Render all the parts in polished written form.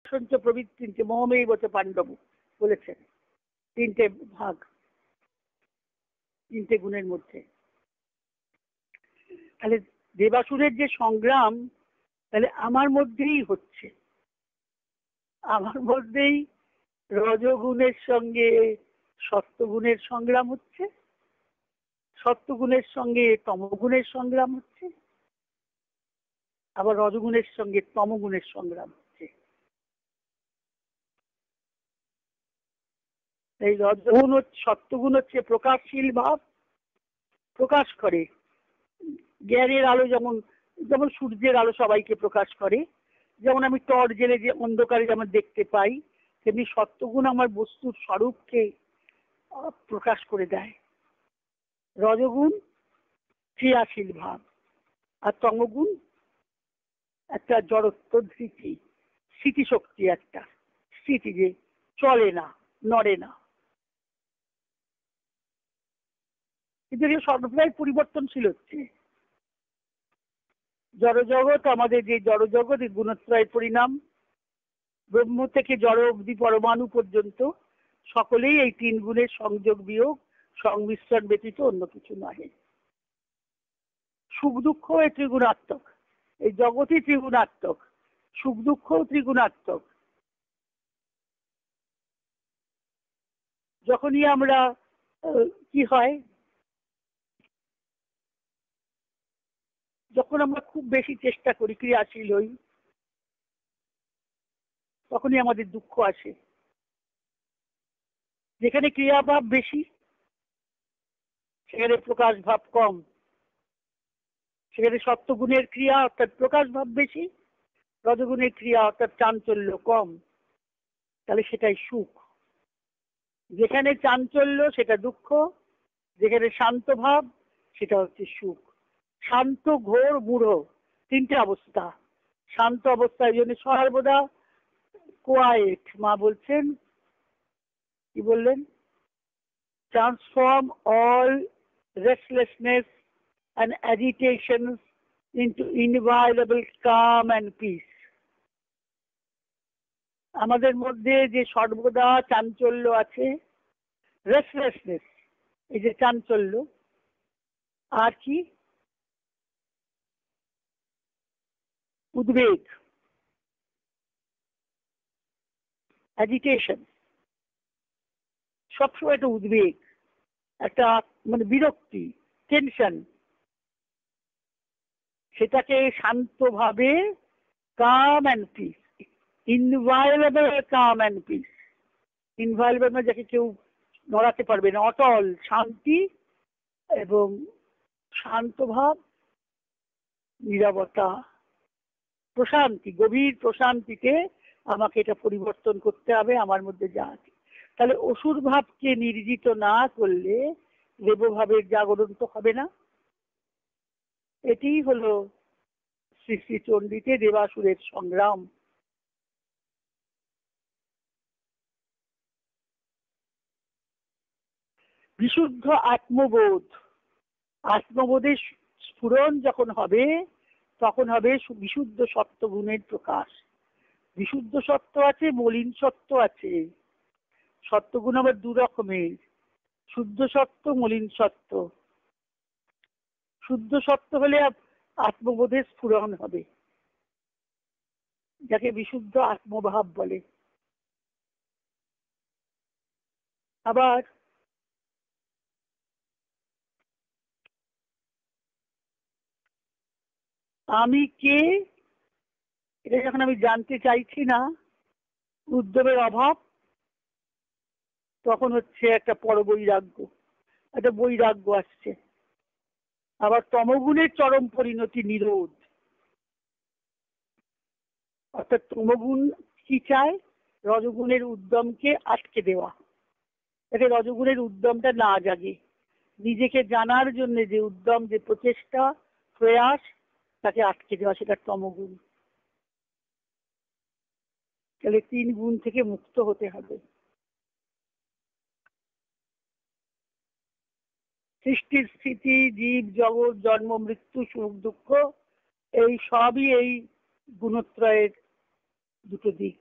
সঞ্চ প্রবৃত্তি মোহমেই বচে পাণ্ডব বলেছেন। তিনটে ভাগ, তিনটে গুণের মধ্যে। তাহলে দেবাসুরের যে সংগ্রাম, তাহলে আমার মধ্যেই হচ্ছে, আমার মধ্যেই রজগুণের সঙ্গে সত্যগুণের সংগ্রাম হচ্ছে, সত্যগুণের সঙ্গে তমগুণের সংগ্রাম হচ্ছে, আবার রজগুণের সঙ্গে তমগুণের সংগ্রাম হচ্ছে। এই রজগুণ সত্যগুণ হচ্ছে প্রকাশশীল ভাব, প্রকাশ করে। জ্ঞানের আলো যেমন যেমন সূর্যের আলো সবাইকে প্রকাশ করে, যেমন আমি টর্চ জেলে যে অন্ধকারে যেমন দেখতে পাই, তেমনি সত্যগুণ আমার বস্তুর স্বরূপকে প্রকাশ করে দেয়। রজগুণ ক্রিয়াশীল ভাব, আর তমগুণ একটা জড়ত্ব, ধৃতি, স্মৃতিশক্তি, একটা স্মৃতি যে চলে না, নড়ে না। কিন্তু এটা সর্বদাই পরিবর্তনশীল হচ্ছে। জড়জগৎ, আমাদের যে জড়জগৎ, এই গুণত্রয়ের পরিণাম। ব্রহ্ম থেকে জড় অবধি পরমাণু পর্যন্ত সকলেই এই তিন গুণের সংযোগ বিয়োগ সংমিশ্রণ ব্যতীত অন্য কিছু নয়। সুখ দুঃখ এই ত্রিগুণাত্মক, এই জগৎই ত্রিগুণাত্মক, সুখ দুঃখও ত্রিগুণাত্মক। যখনই আমরা কি হয়, যখন আমরা খুব বেশি চেষ্টা করি, ক্রিয়াশীল হই, তখনই আমাদের দুঃখ আসে। যেখানে ক্রিয়াভাব বেশি, সেখানে প্রকাশ ভাব কম। সেখানে সত্যগুণের ক্রিয়া অর্থাৎ প্রকাশ ভাব বেশি, রজগুণের ক্রিয়া অর্থাৎ চাঞ্চল্য কম। তাহলে সেটাই সুখ। যেখানে চাঞ্চল্য সেটা দুঃখ, যেখানে শান্ত ভাব সেটা হচ্ছে সুখ। শান্ত, ঘোর, মূঢ়, তিনটে অবস্থা। শান্ত অবস্থা, এই জন্য সর্বদা কোয়াইট। মা বলছেন, কি বললেন? Transform all restlessness and agitations into inviolable calm and peace. আমাদের মধ্যে যে সর্বদা চাঞ্চল্য আছে, রেস্টলেসনেস, এই যে চাঞ্চল্য, আর কি উদ্বেগ, অ্যাজিটেশন, সবসময় একটা উদ্বেগ, একটা মানে বিরক্তি, টেনশন, সেটাকে শান্তভাবে calm and peace, inviolable calm and peace. Inviolable মানে যাকে কেউ নড়াতে পারবে না, অটল শান্তি এবং শান্ত ভাব, নীরবতা, প্রশান্তি, গভীর প্রশান্তিতে আমাকে এটা পরিবর্তন করতে হবে আমার মধ্যে যা আছে। তাহলে অসুর ভাবকে নির্জিত না করলে দেবভাবের জাগরণ তো হবে না। এটি হলো শ্রী শ্রী চণ্ডীতে দেবাসুরের সংগ্রাম। বিশুদ্ধ আত্মবোধ, আত্মবোধের স্ফুরণ যখন হবে, তখন হবে বিশুদ্ধ সত্যগুণের প্রকাশ। বিশুদ্ধ সত্য আছে, মলিন সত্য আছে। সত্যগুণ আবার দু রকমের, শুদ্ধ সত্য, মলিন সত্য। শুদ্ধ সত্য হলে আত্মবোধের স্ফুরণ হবে, যাকে বিশুদ্ধ আত্মভাব বলে। আবার আমি কে, এটা যখন আমি জানতে চাইছি না, উদ্যমের অভাব, তখন হচ্ছে একটা পরবৈরাগ্য, একটা বৈরাগ্য আসছে। আবার তমগুণের চরম পরিণতি নিরোধ, অর্থাৎ তমগুণ কি চায়? রজগুণের উদ্যমকে আটকে দেওয়া, যাতে রজগুণের উদ্যমটা না জাগে। নিজেকে জানার জন্য যে উদ্যম, যে প্রচেষ্টা, প্রয়াস, তাকে আটকে দেওয়া, সেটা তমগুণ। তাহলে তিন গুণ থেকে মুক্ত হতে হবে। সৃষ্টির স্থিতি, জীব জগৎ, জন্ম মৃত্যু, সুখ দুঃখ, এই সবই এই গুণত্রয়ের দুটো দিক।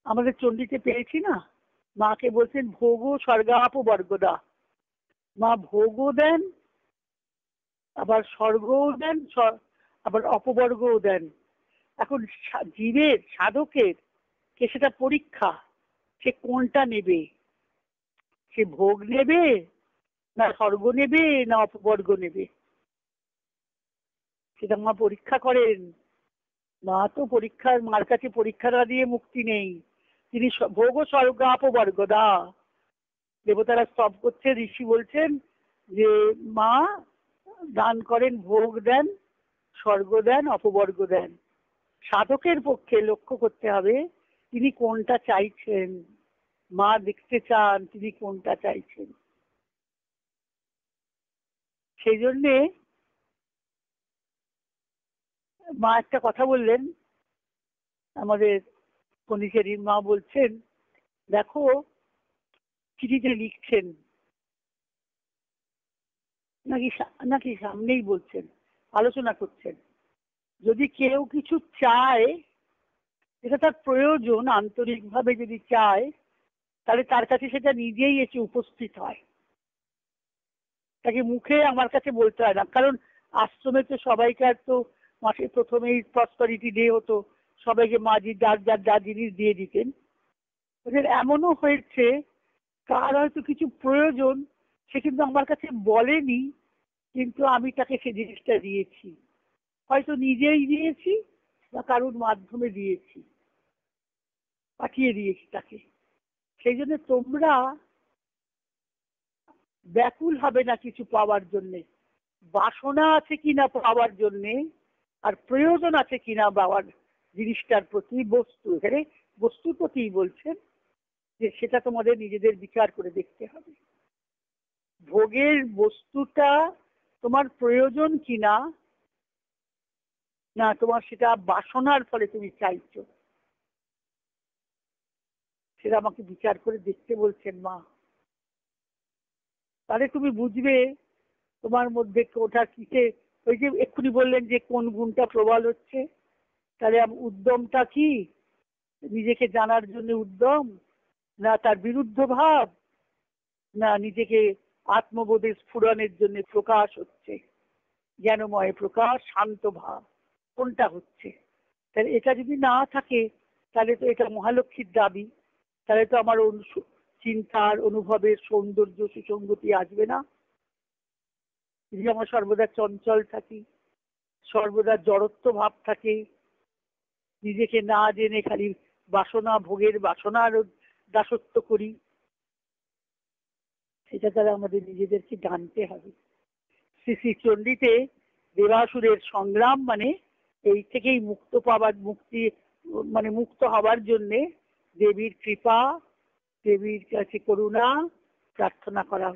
আমাদের চণ্ডীতে পেয়েছি না, মাকে বলছেন ভোগ স্বর্গাপবর্গদা। মা ভোগও দেন, আবার স্বর্গও দেন, আবার অপবর্গও দেন। এখন জীবের, সাধকের কে সেটা পরীক্ষা, সে কোনটা নেবে, সে ভোগ নেবে না স্বর্গ নেবে না অপবর্গ নেবে, সেটা মা পরীক্ষা করেন। মা তো পরীক্ষার, মার কাছে পরীক্ষা না দিয়ে মুক্তি নেই। তিনি ভোগ স্বর্গাপবর্গদা। দেবতারা স্তব করছে, ঋষি বলছেন যে মা দান করেন, ভোগ দেন, স্বর্গ দেন, অপবর্গ দেন। সাধকের পক্ষে লক্ষ্য করতে হবে তিনি কোনটা চাইছেন। মা দেখতে চান তিনি কোনটা চাইছেন। সেই জন্যে মা একটা কথা বললেন, আমাদের পন্ডিচেরির মা বলছেন, দেখো চিঠিতে লিখছেন নাকি নাকি সামনেই বলছেন, আলোচনা করছেন, যদি কেউ কিছু চায়, এটা তার প্রয়োজন, আন্তরিকভাবে যদি চায়, তাহলে তার কাছে সেটা নিজেই এসে উপস্থিত হয়, তাকে মুখে আমার কাছে বলতে হয় না। কারণ আশ্রমে তো সবাইকার তো মাসে প্রথমেই প্রসপারিটি ডে হতো, সবাইকে মাঝি যার যার যা জিনিস দিয়ে দিতেন। ওদের এমনও হয়েছে কার হয়তো কিছু প্রয়োজন, সে কিন্তু আমার কাছে বলেনি, কিন্তু আমি তাকে সে জিনিসটা দিয়েছি, হয়তো নিজেই দিয়েছি বা কারোর মাধ্যমে দিয়েছি, পাঠিয়ে দিয়েছি তাকে। সেই জন্য তোমরা ব্যাকুল হবে না কিছু পাওয়ার জন্যে। বাসনা আছে কিনা পাওয়ার জন্যে, আর প্রয়োজন আছে কিনা পাওয়ার জিনিসটার প্রতি, বস্তু, এখানে বস্তুর প্রতি বলছেন, যে সেটা তোমাদের নিজেদের বিচার করে দেখতে হবে। ভোগের বস্তুটা তোমার প্রয়োজন কিনা, না তোমার সেটা বাসনার ফলে তুমি চাইছো, সেটা আমাকে বিচার করে দেখতে বলছেন মা। তাহলে তুমি বুঝবে তোমার মধ্যে ওটা কিসে, ওই যে এক্ষুনি বললেন যে কোন গুণটা প্রবল হচ্ছে, তাহলে উদ্যমটা কি, নিজেকে জানার জন্য উদ্যম, না তার বিরুদ্ধ ভাব, না নিজেকে আত্মবোধের স্ফুরণের জন্য প্রকাশ হচ্ছে, জ্ঞানময় প্রকাশ, শান্ত ভাব, কোনটা হচ্ছে? তাহলে এটা যদি না থাকে, তাহলে তো এটা মহালক্ষ্মীর দাবি, তাহলে তো আমার চিন্তার, অনুভবের সৌন্দর্য, সুসংগতি আসবে না। যদি আমার সর্বদা চঞ্চল থাকি, সর্বদা জড়ত্ব ভাব থাকে, নিজেকে না জেনে খালি বাসনা, ভোগের বাসনার দাসত্ব করি, সেটা তারা আমাদের নিজেদেরকে জানতে হবে। শ্রী শ্রী চণ্ডীতে দেবাসুরের সংগ্রাম মানে এই থেকেই মুক্ত পাবার, মুক্তি মানে মুক্ত হবার জন্যে দেবীর কৃপা, দেবীর কাছে করুণা প্রার্থনা করা